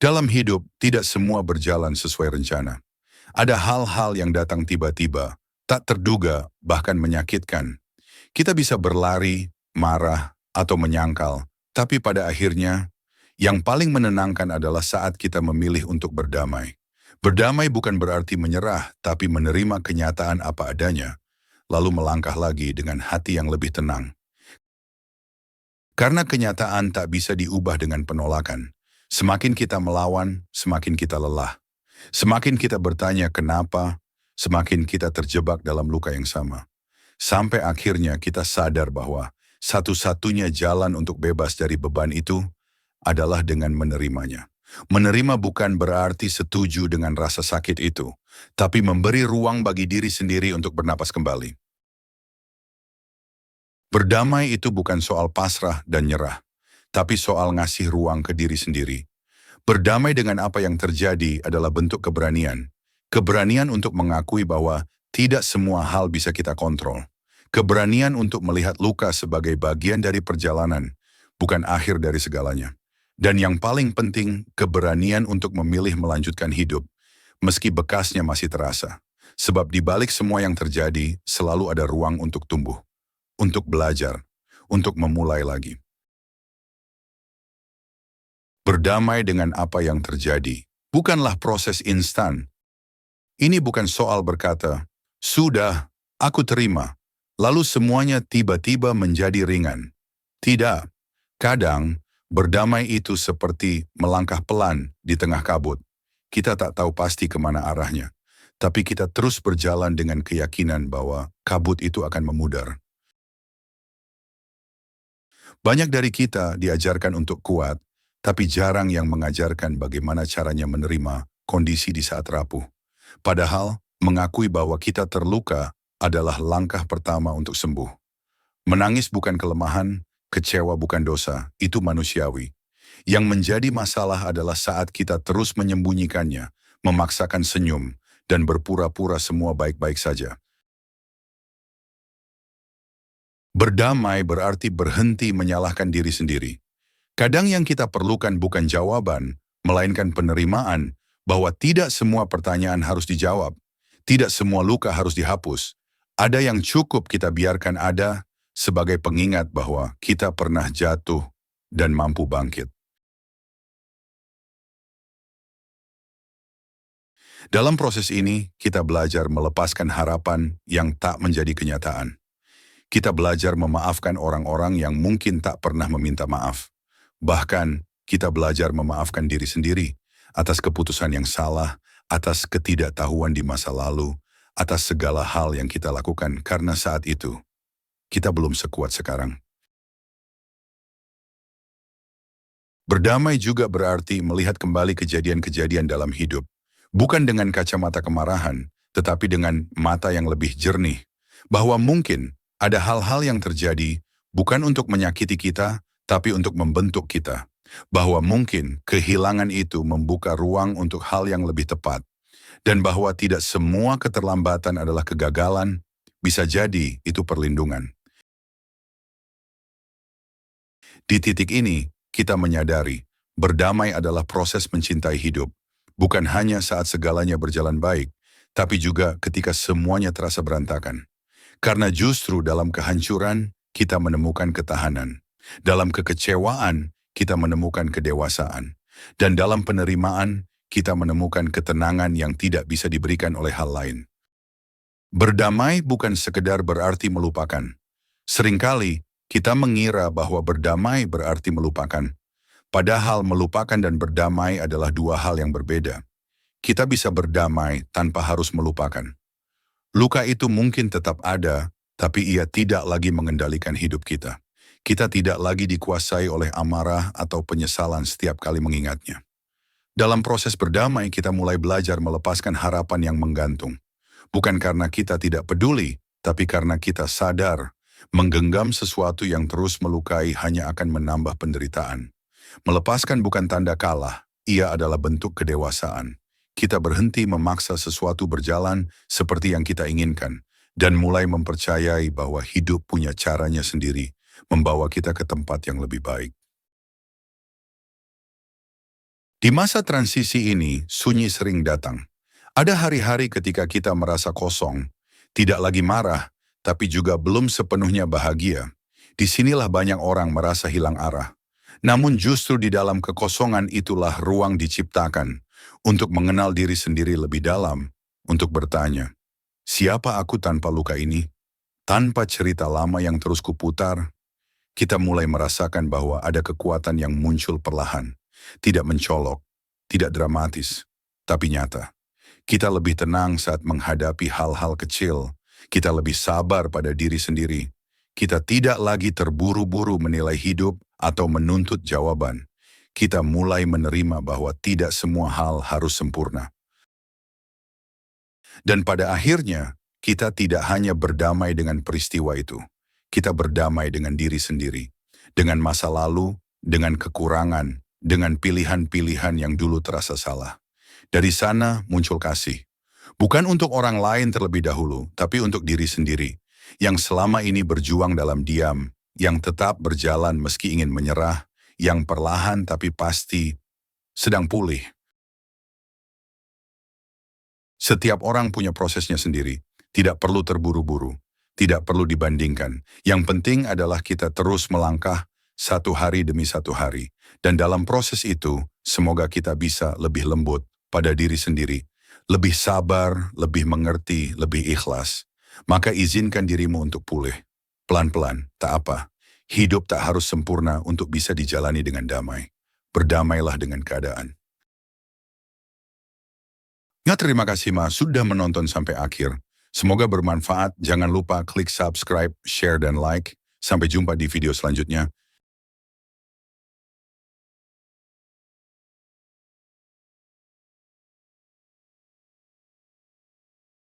Dalam hidup, tidak semua berjalan sesuai rencana. Ada hal-hal yang datang tiba-tiba, tak terduga, bahkan menyakitkan. Kita bisa berlari, marah, atau menyangkal, tapi pada akhirnya, yang paling menenangkan adalah saat kita memilih untuk berdamai. Berdamai bukan berarti menyerah, tapi menerima kenyataan apa adanya, lalu melangkah lagi dengan hati yang lebih tenang. Karena kenyataan tak bisa diubah dengan penolakan. Semakin kita melawan, semakin kita lelah. Semakin kita bertanya kenapa, semakin kita terjebak dalam luka yang sama. Sampai akhirnya kita sadar bahwa satu-satunya jalan untuk bebas dari beban itu adalah dengan menerimanya. Menerima bukan berarti setuju dengan rasa sakit itu, tapi memberi ruang bagi diri sendiri untuk bernapas kembali. Berdamai itu bukan soal pasrah dan nyerah, tapi soal ngasih ruang ke diri sendiri. Berdamai dengan apa yang terjadi adalah bentuk keberanian. Keberanian untuk mengakui bahwa tidak semua hal bisa kita kontrol. Keberanian untuk melihat luka sebagai bagian dari perjalanan, bukan akhir dari segalanya. Dan yang paling penting, keberanian untuk memilih melanjutkan hidup, meski bekasnya masih terasa. Sebab di balik semua yang terjadi, selalu ada ruang untuk tumbuh, untuk belajar, untuk memulai lagi. Berdamai dengan apa yang terjadi bukanlah proses instan. Ini bukan soal berkata, "Sudah, aku terima," lalu semuanya tiba-tiba menjadi ringan. Tidak. Kadang, berdamai itu seperti melangkah pelan di tengah kabut. Kita tak tahu pasti kemana arahnya, tapi kita terus berjalan dengan keyakinan bahwa kabut itu akan memudar. Banyak dari kita diajarkan untuk kuat, tapi jarang yang mengajarkan bagaimana caranya menerima kondisi di saat rapuh. Padahal, mengakui bahwa kita terluka adalah langkah pertama untuk sembuh. Menangis bukan kelemahan, kecewa bukan dosa, itu manusiawi. Yang menjadi masalah adalah saat kita terus menyembunyikannya, memaksakan senyum, dan berpura-pura semua baik-baik saja. Berdamai berarti berhenti menyalahkan diri sendiri. Kadang yang kita perlukan bukan jawaban, melainkan penerimaan bahwa tidak semua pertanyaan harus dijawab, tidak semua luka harus dihapus. Ada yang cukup kita biarkan ada sebagai pengingat bahwa kita pernah jatuh dan mampu bangkit. Dalam proses ini, kita belajar melepaskan harapan yang tak menjadi kenyataan. Kita belajar memaafkan orang-orang yang mungkin tak pernah meminta maaf. Bahkan, kita belajar memaafkan diri sendiri atas keputusan yang salah, atas ketidaktahuan di masa lalu, atas segala hal yang kita lakukan karena saat itu kita belum sekuat sekarang. Berdamai juga berarti melihat kembali kejadian-kejadian dalam hidup, bukan dengan kacamata kemarahan, tetapi dengan mata yang lebih jernih, bahwa mungkin ada hal-hal yang terjadi bukan untuk menyakiti kita, tapi untuk membentuk kita. Bahwa mungkin kehilangan itu membuka ruang untuk hal yang lebih tepat. Dan bahwa tidak semua keterlambatan adalah kegagalan, bisa jadi itu perlindungan. Di titik ini, kita menyadari, berdamai adalah proses mencintai hidup. Bukan hanya saat segalanya berjalan baik, tapi juga ketika semuanya terasa berantakan. Karena justru dalam kehancuran, kita menemukan ketahanan. Dalam kekecewaan, kita menemukan kedewasaan. Dan dalam penerimaan, kita menemukan ketenangan yang tidak bisa diberikan oleh hal lain. Berdamai bukan sekedar berarti melupakan. Seringkali, kita mengira bahwa berdamai berarti melupakan. Padahal melupakan dan berdamai adalah dua hal yang berbeda. Kita bisa berdamai tanpa harus melupakan. Luka itu mungkin tetap ada, tapi ia tidak lagi mengendalikan hidup kita. Kita tidak lagi dikuasai oleh amarah atau penyesalan setiap kali mengingatnya. Dalam proses berdamai, kita mulai belajar melepaskan harapan yang menggantung. Bukan karena kita tidak peduli, tapi karena kita sadar, menggenggam sesuatu yang terus melukai hanya akan menambah penderitaan. Melepaskan bukan tanda kalah, ia adalah bentuk kedewasaan. Kita berhenti memaksa sesuatu berjalan seperti yang kita inginkan, dan mulai mempercayai bahwa hidup punya caranya sendiri, membawa kita ke tempat yang lebih baik. Di masa transisi ini, sunyi sering datang. Ada hari-hari ketika kita merasa kosong, tidak lagi marah, tapi juga belum sepenuhnya bahagia. Disinilah banyak orang merasa hilang arah. Namun justru di dalam kekosongan itulah ruang diciptakan untuk mengenal diri sendiri lebih dalam, untuk bertanya, siapa aku tanpa luka ini? Tanpa cerita lama yang terus kuputar, kita mulai merasakan bahwa ada kekuatan yang muncul perlahan, tidak mencolok, tidak dramatis, tapi nyata. Kita lebih tenang saat menghadapi hal-hal kecil, kita lebih sabar pada diri sendiri. Kita tidak lagi terburu-buru menilai hidup atau menuntut jawaban. Kita mulai menerima bahwa tidak semua hal harus sempurna. Dan pada akhirnya, kita tidak hanya berdamai dengan peristiwa itu. Kita berdamai dengan diri sendiri, dengan masa lalu, dengan kekurangan, dengan pilihan-pilihan yang dulu terasa salah. Dari sana muncul kasih. Bukan untuk orang lain terlebih dahulu, tapi untuk diri sendiri, yang selama ini berjuang dalam diam, yang tetap berjalan meski ingin menyerah, yang perlahan tapi pasti sedang pulih. Setiap orang punya prosesnya sendiri, tidak perlu terburu-buru, tidak perlu dibandingkan. Yang penting adalah kita terus melangkah satu hari demi satu hari. Dan dalam proses itu, semoga kita bisa lebih lembut pada diri sendiri, lebih sabar, lebih mengerti, lebih ikhlas. Maka izinkan dirimu untuk pulih. Pelan-pelan, tak apa. Hidup tak harus sempurna untuk bisa dijalani dengan damai. Berdamailah dengan keadaan. Ya, terima kasih Mas sudah menonton sampai akhir. Semoga bermanfaat. Jangan lupa klik subscribe, share, dan like. Sampai jumpa di video selanjutnya.